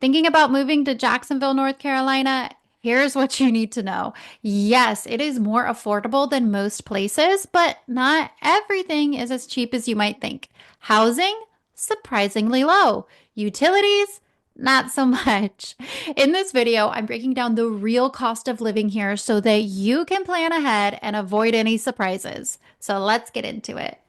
Thinking about moving to Jacksonville, North Carolina? Here's what you need to know. Yes, it is more affordable than most places, but not everything is as cheap as you might think. Housing, surprisingly low. Utilities, not so much. In this video, I'm breaking down the real cost of living here so that you can plan ahead and avoid any surprises. So let's get into it.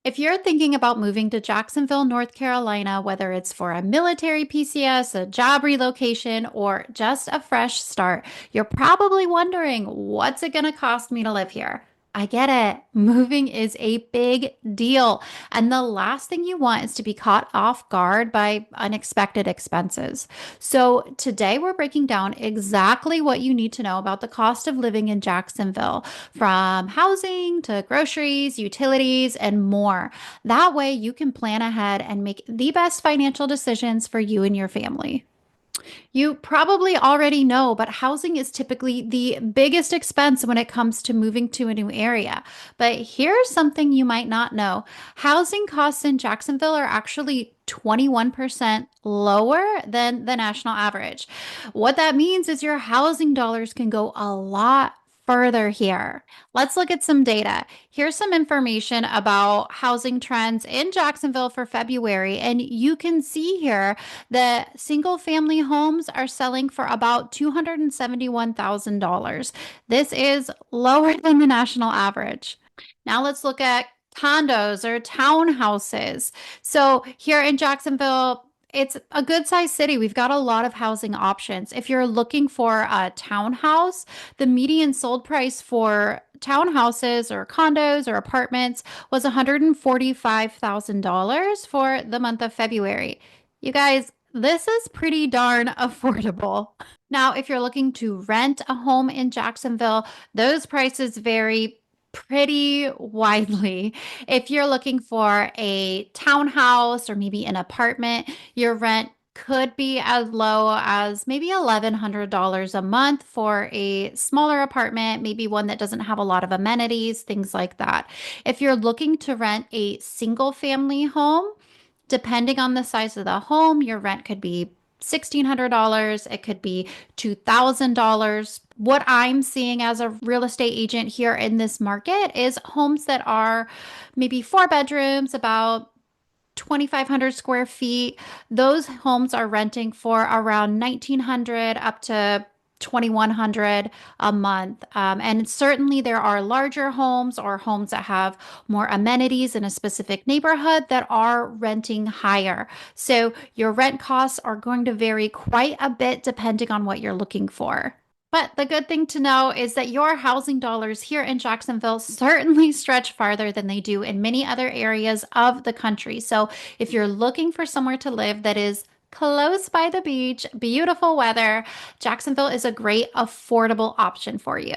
If you're thinking about moving to Jacksonville, North Carolina, whether it's for a military PCS, a job relocation, or just a fresh start, you're probably wondering, what's it going to cost me to live here? I get it. Moving is a big deal. And the last thing you want is to be caught off guard by unexpected expenses. So, today we're breaking down exactly what you need to know about the cost of living in Jacksonville, from housing to groceries, utilities, and more. That way, you can plan ahead and make the best financial decisions for you and your family. You probably already know, but housing is typically the biggest expense when it comes to moving to a new area. But here's something you might not know. Housing costs in Jacksonville are actually 21% lower than the national average. What that means is your housing dollars can go a lot further here. Let's look at some data. Here's some information about housing trends in Jacksonville for February, and you can see here that single family homes are selling for about $271,000. This is lower than the national average. Now let's look at condos or townhouses. So here in Jacksonville, it's a good sized city. We've got a lot of housing options. If you're looking for a townhouse, the median sold price for townhouses or condos or apartments was $145,000 for the month of February. You guys, this is pretty darn affordable. Now, if you're looking to rent a home in Jacksonville, those prices vary pretty widely. If you're looking for a townhouse or maybe an apartment, your rent could be as low as maybe $1,100 a month for a smaller apartment, maybe one that doesn't have a lot of amenities, things like that. If you're looking to rent a single family home, depending on the size of the home, your rent could be $1,600. It could be $2,000. What I'm seeing as a real estate agent here in this market is homes that are maybe four bedrooms, about 2,500 square feet. Those homes are renting for around 1,900 up to 2,100 a month. And certainly there are larger homes or homes that have more amenities in a specific neighborhood that are renting higher. So your rent costs are going to vary quite a bit depending on what you're looking for. But the good thing to know is that your housing dollars here in Jacksonville certainly stretch farther than they do in many other areas of the country. So if you're looking for somewhere to live that is close by the beach, beautiful weather, Jacksonville is a great affordable option for you.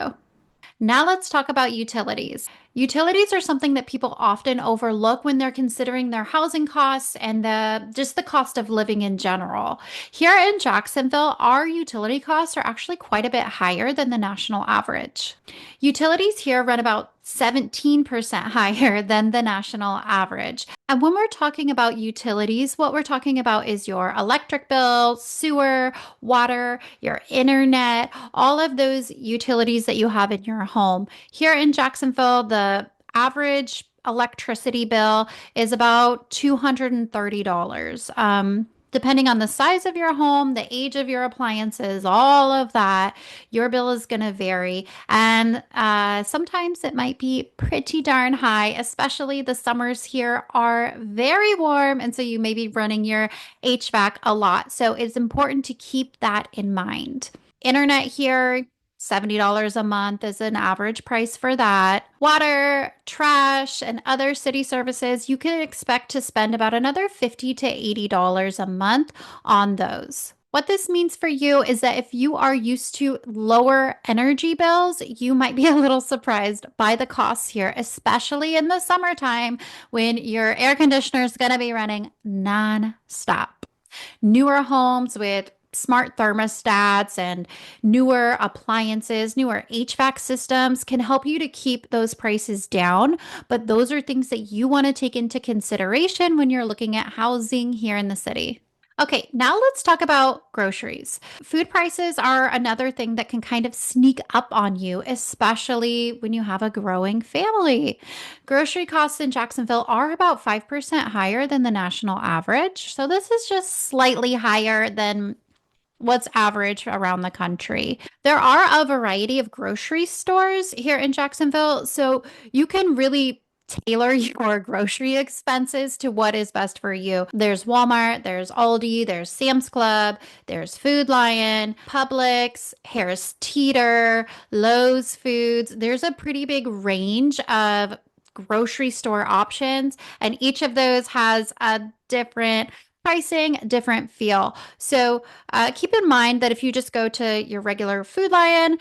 Now let's talk about utilities. Utilities are something that people often overlook when they're considering their housing costs and the cost of living in general. Here in Jacksonville, our utility costs are actually quite a bit higher than the national average. Utilities here run about 17% higher than the national average. And when we're talking about utilities, what we're talking about is your electric bill, sewer, water, your internet, all of those utilities that you have in your home. Here in Jacksonville, the average electricity bill is about $230. Depending on the size of your home, the age of your appliances, all of that, your bill is going to vary. And sometimes it might be pretty darn high, especially the summers here are very warm. And so you may be running your HVAC a lot. So it's important to keep that in mind. Internet here, $70 a month is an average price for that. Water, trash, and other city services, you can expect to spend about another $50 to $80 a month on those. What this means for you is that if you are used to lower energy bills, you might be a little surprised by the costs here, especially in the summertime when your air conditioner is going to be running non-stop. Newer homes with smart thermostats and newer appliances, newer HVAC systems can help you to keep those prices down. But those are things that you want to take into consideration when you're looking at housing here in the city. Okay, now let's talk about groceries. Food prices are another thing that can kind of sneak up on you, especially when you have a growing family. Grocery costs in Jacksonville are about 5% higher than the national average. So this is just slightly higher than what's average around the country. There are a variety of grocery stores here in Jacksonville, so you can really tailor your grocery expenses to what is best for you. There's Walmart, there's Aldi, there's Sam's Club, there's Food Lion, Publix, Harris Teeter, Lowe's Foods. There's a pretty big range of grocery store options, and each of those has a different pricing, different feel. So keep in mind that if you just go to your regular Food Lion,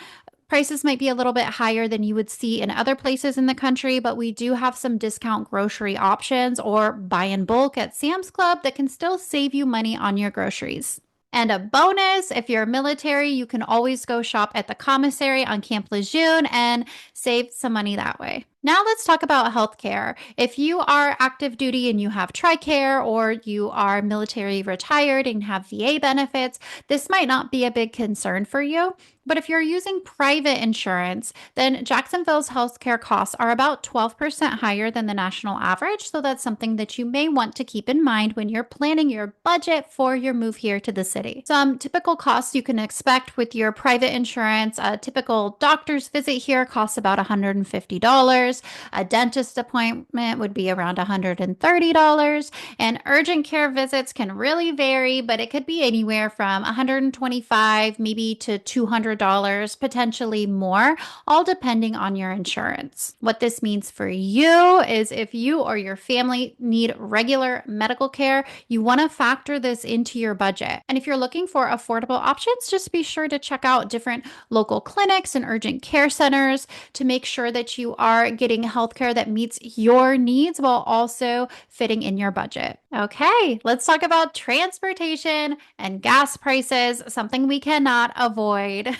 prices might be a little bit higher than you would see in other places in the country, but we do have some discount grocery options or buy in bulk at Sam's Club that can still save you money on your groceries. And a bonus, if you're military, you can always go shop at the commissary on Camp Lejeune and save some money that way. Now let's talk about healthcare. If you are active duty and you have TRICARE or you are military retired and have VA benefits, this might not be a big concern for you. But if you're using private insurance, then Jacksonville's healthcare costs are about 12% higher than the national average. So that's something that you may want to keep in mind when you're planning your budget for your move here to the city. Some typical costs you can expect with your private insurance: a typical doctor's visit here costs about $150. A dentist appointment would be around $130. And urgent care visits can really vary, but it could be anywhere from $125 maybe to $200, potentially more, all depending on your insurance. What this means for you is if you or your family need regular medical care, you want to factor this into your budget. And if you're looking for affordable options, just be sure to check out different local clinics and urgent care centers to make sure that you are getting healthcare that meets your needs while also fitting in your budget. Okay, let's talk about transportation and gas prices, something we cannot avoid.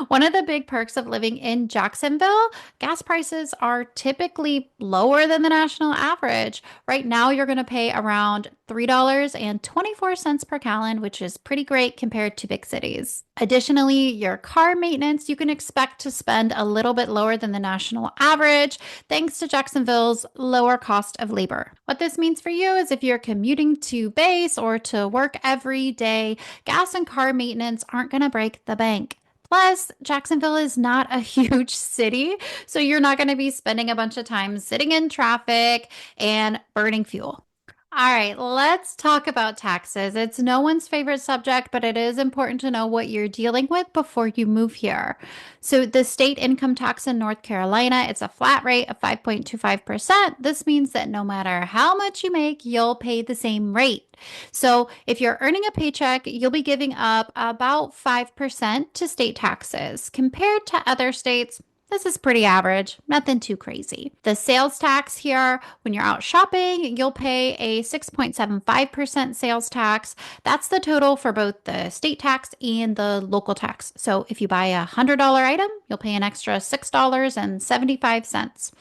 One of the big perks of living in Jacksonville, gas prices are typically lower than the national average. Right now, you're going to pay around $3.24 per gallon, which is pretty great compared to big cities. Additionally, your car maintenance, you can expect to spend a little bit lower than the national average thanks to Jacksonville's lower cost of labor. What this means for you is if you're commuting to base or to work every day, gas and car maintenance aren't going to break the bank. Plus, Jacksonville is not a huge city, so you're not going to be spending a bunch of time sitting in traffic and burning fuel. All right, let's talk about taxes. It's no one's favorite subject, but it is important to know what you're dealing with before you move here. So, the state income tax in North Carolina, it's a flat rate of 5.25%. This means that no matter how much you make, you'll pay the same rate. So, if you're earning a paycheck, you'll be giving up about 5% to state taxes. Compared to other states, this is pretty average, nothing too crazy. The sales tax here, when you're out shopping, you'll pay a 6.75% sales tax. That's the total for both the state tax and the local tax. So if you buy a $100 item, you'll pay an extra $6.75.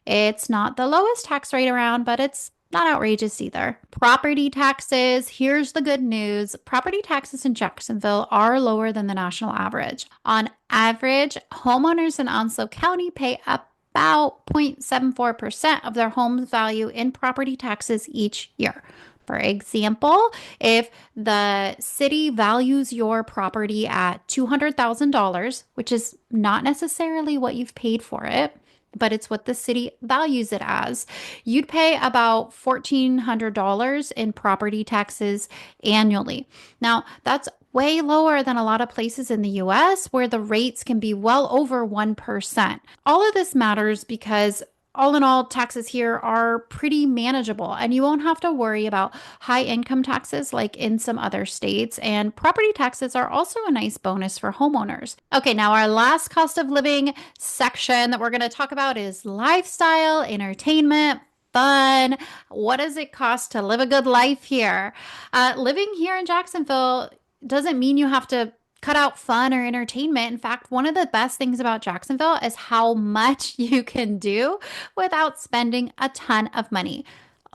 It's not the lowest tax rate around, but it's not outrageous either. Property taxes. Here's the good news. Property taxes in Jacksonville are lower than the national average. On average, homeowners in Onslow County pay about 0.74% of their home's value in property taxes each year. For example, if the city values your property at $200,000, which is not necessarily what you've paid for it, but it's what the city values it as, you'd pay about $1,400 in property taxes annually. Now, that's way lower than a lot of places in the US where the rates can be well over 1%. All of this matters because all in all, taxes here are pretty manageable, and you won't have to worry about high income taxes like in some other states. And property taxes are also a nice bonus for homeowners. Okay, now our last cost of living section that we're going to talk about is lifestyle, entertainment, fun. What does it cost to live a good life here? Living here in Jacksonville, doesn't mean you have to cut out fun or entertainment. In fact, one of the best things about Jacksonville is how much you can do without spending a ton of money.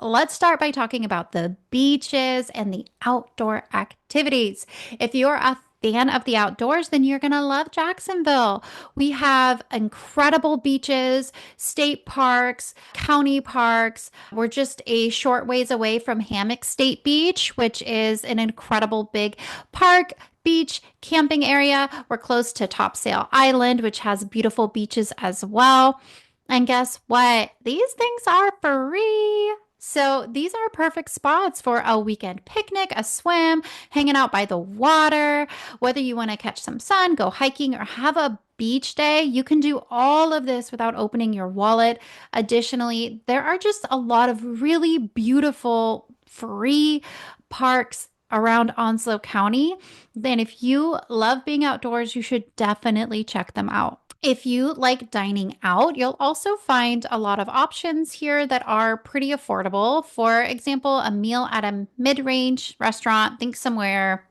Let's start by talking about the beaches and the outdoor activities. If you're a fan of the outdoors, then you're going to love Jacksonville. We have incredible beaches, state parks, county parks. We're just a short ways away from Hammock State Beach, which is an incredible big park. Beach camping area. We're close to Topsail Island, which has beautiful beaches as well. And guess what? These things are free. So these are perfect spots for a weekend picnic, a swim, hanging out by the water. Whether you want to catch some sun, go hiking, or have a beach day, you can do all of this without opening your wallet. Additionally, there are just a lot of really beautiful free parks around Onslow County. Then if you love being outdoors, you should definitely check them out. If you like dining out, you'll also find a lot of options here that are pretty affordable. For example, a meal at a mid-range restaurant, think somewhere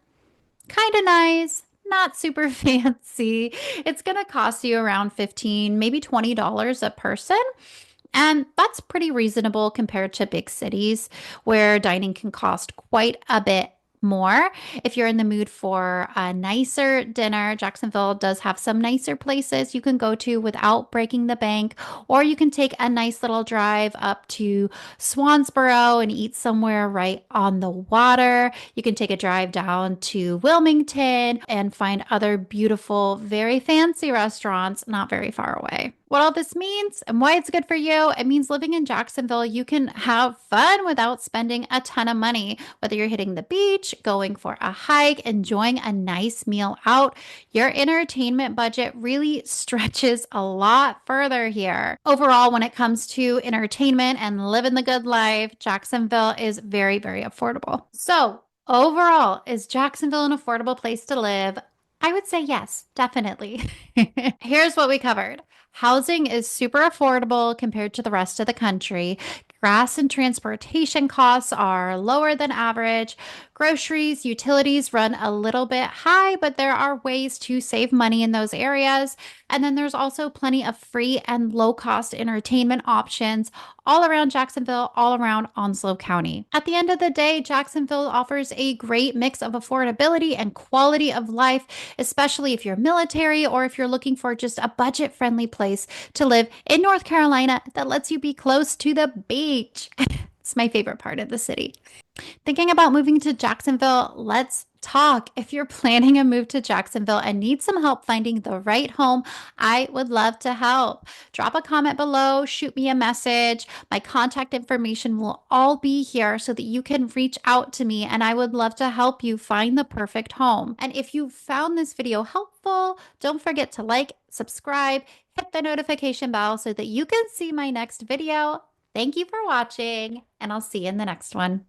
kind of nice, not super fancy. It's going to cost you around 15, maybe $20 a person. And that's pretty reasonable compared to big cities where dining can cost quite a bit more. If you're in the mood for a nicer dinner, Jacksonville does have some nicer places you can go to without breaking the bank, or you can take a nice little drive up to Swansboro and eat somewhere right on the water. You can take a drive down to Wilmington and find other beautiful, very fancy restaurants not very far away. What all this means and why it's good for you, it means living in Jacksonville, you can have fun without spending a ton of money. Whether you're hitting the beach, going for a hike, enjoying a nice meal out, your entertainment budget really stretches a lot further here. Overall, when it comes to entertainment and living the good life, Jacksonville is very, very affordable. So, overall, is Jacksonville an affordable place to live? I would say yes, definitely. Here's what we covered. Housing is super affordable compared to the rest of the country. Gas and transportation costs are lower than average. Groceries, utilities run a little bit high, but there are ways to save money in those areas. And then there's also plenty of free and low cost entertainment options all around Jacksonville, all around Onslow County. At the end of the day, Jacksonville offers a great mix of affordability and quality of life, especially if you're military or if you're looking for just a budget friendly place to live in North Carolina that lets you be close to the beach. It's my favorite part of the city. Thinking about moving to Jacksonville, let's talk. If you're planning a move to Jacksonville and need some help finding the right home, I would love to help. Drop a comment below, shoot me a message. My contact information will all be here so that you can reach out to me, and I would love to help you find the perfect home. And if you found this video helpful, don't forget to like, subscribe, hit the notification bell so that you can see my next video. Thank you for watching, and I'll see you in the next one.